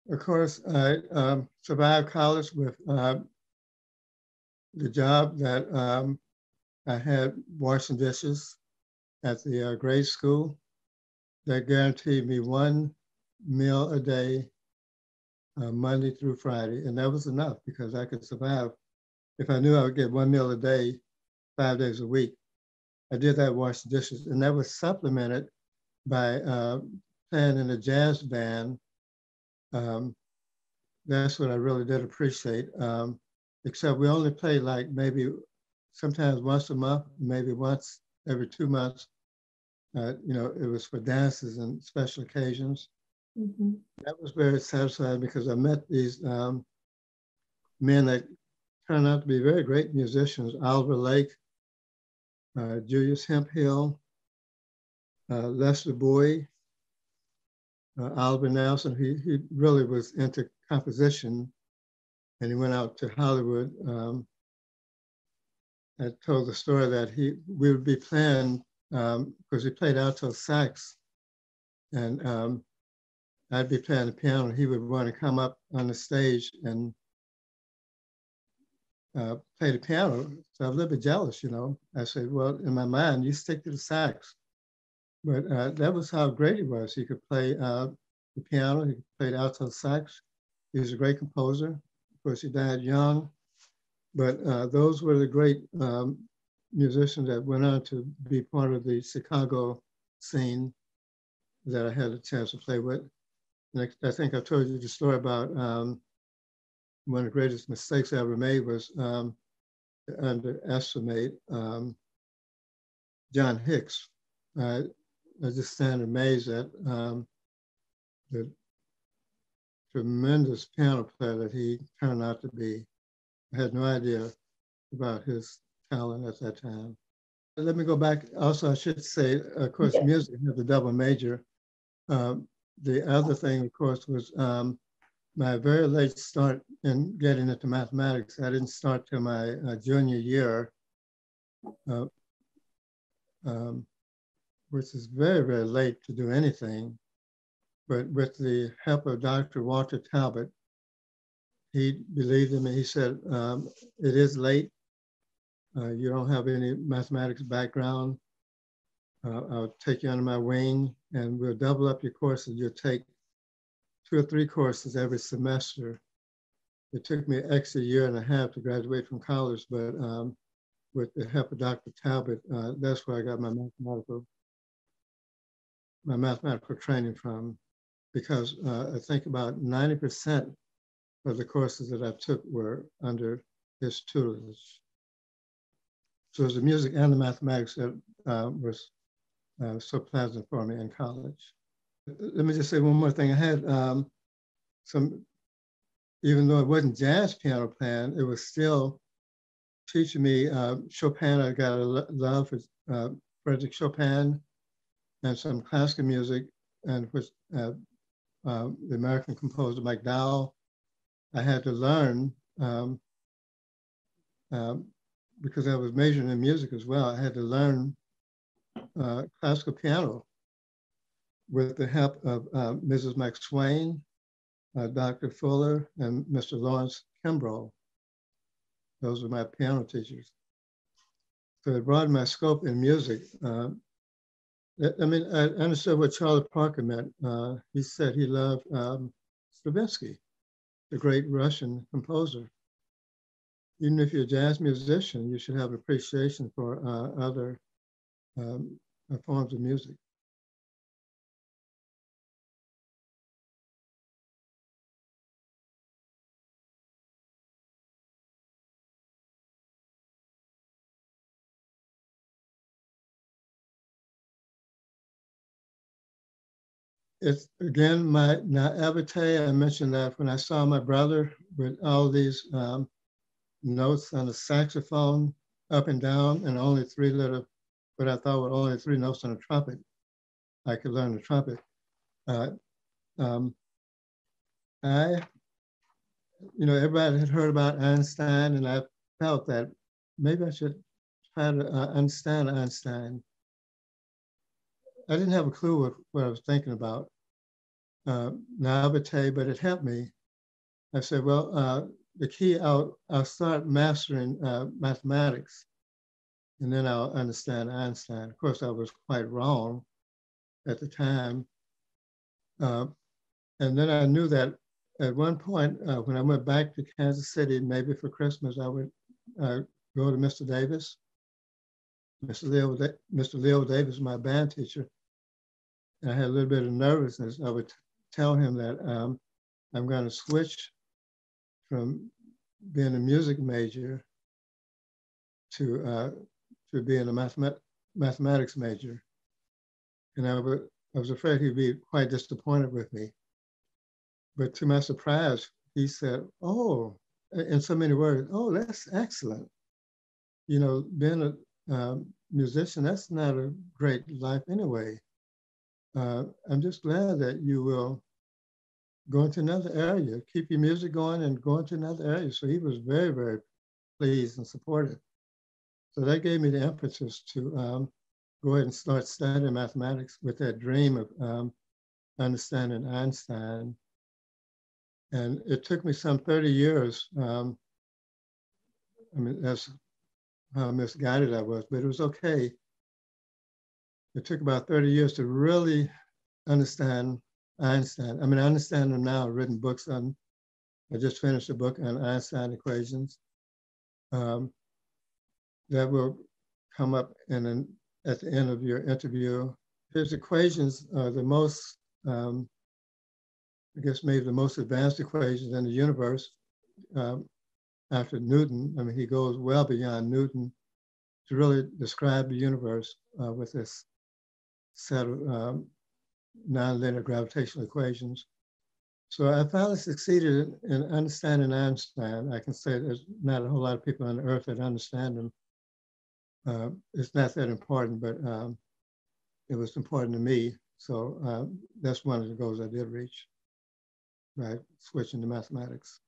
Of course, I survived college with the job that I had washing dishes at the grade school. That guaranteed me one meal a day, Monday through Friday. And that was enough because I could survive. If I knew I would get one meal a day, 5 days a week, I did that washing dishes. And that was supplemented by playing in a jazz band. That's what I really did appreciate. Except we only played like maybe sometimes once a month, maybe once every 2 months. It was for dances and special occasions. Mm-hmm. That was very satisfying because I met these men that turned out to be very great musicians. Oliver Lake, Julius Hemphill, Lester Bowie, Oliver Nelson. He really was into composition, and he went out to Hollywood. I told the story that we would be playing because he played alto sax, and I'd be playing the piano, and he would want to come up on the stage and play the piano. So I was a little bit jealous, you know. I said, well, in my mind, you stick to the sax. But that was how great he was. He could play the piano, he played alto sax. He was a great composer. Of course, he died young. But those were the great musicians that went on to be part of the Chicago scene that I had a chance to play with. And I think I told you the story about one of the greatest mistakes I ever made was to underestimate John Hicks. I just stand amazed at the tremendous piano player that he turned out to be. I had no idea about his talent at that time. Let me go back. Also, I should say, of course, music has a double major. The other thing, of course, was my very late start in getting into mathematics. I didn't start till my junior year, which is very, very late to do anything. But with the help of Dr. Walter Talbot, he believed in me. He said, it is late. You don't have any mathematics background. I'll take you under my wing and we'll double up your courses. You'll take 2 or 3 courses every semester. It took me an extra year and a half to graduate from college, but with the help of Dr. Talbot, that's where I got my mathematical training from, because I think about 90% of the courses that I took were under his tutelage. So it was the music and the mathematics that was so pleasant for me in college. Let me just say one more thing. I had even though it wasn't jazz piano playing, it was still teaching me Chopin. I got a love for Frederick Chopin and some classical music, and which the American composer MacDowell. I had to learn because I was majoring in music as well. I had to learn classical piano with the help of Mrs. McSwain, Dr. Fuller, and Mr. Lawrence Kimbrough. Those were my piano teachers. So it broadened my scope in music. I understood what Charlie Parker meant. He said he loved Stravinsky, the great Russian composer. Even if you're a jazz musician, you should have appreciation for other forms of music. It's, again, my naivete. I mentioned that when I saw my brother with all these notes on the saxophone up and down, and only 3 little, what I thought were only 3 notes on a trumpet, I could learn the trumpet. Everybody had heard about Einstein, and I felt that maybe I should try to understand Einstein. I didn't have a clue what I was thinking about. naivete, but it helped me. I said, well, the key, I'll start mastering mathematics, and then I'll understand Einstein. Of course, I was quite wrong at the time. And then I knew that at one point, when I went back to Kansas City, maybe for Christmas, I would go to Mr. Davis. Mr. Leo Davis, my band teacher. And I had a little bit of nervousness. I would tell him that I'm going to switch from being a music major to being a mathematics major. And I was afraid he'd be quite disappointed with me. But to my surprise, he said, oh, in so many words, oh, that's excellent. You know, being a musician, that's not a great life anyway. I'm just glad that you will go into another area, keep your music going and go into another area. So he was very, very pleased and supportive. So that gave me the impetus to go ahead and start studying mathematics with that dream of understanding Einstein. And it took me some 30 years. I mean, that's how misguided I was, but it was okay. It took about 30 years to really understand Einstein. I mean, I understand him now. I've written books on, I just finished a book on Einstein equations. That will come up at the end of your interview. His equations are the most, I guess maybe the most advanced equations in the universe after Newton. I mean, he goes well beyond Newton to really describe the universe with this set of nonlinear gravitational equations. So I finally succeeded in understanding Einstein. I can say there's not a whole lot of people on Earth that understand him. It's not that important, but it was important to me. So that's one of the goals I did reach, right? Switching to mathematics.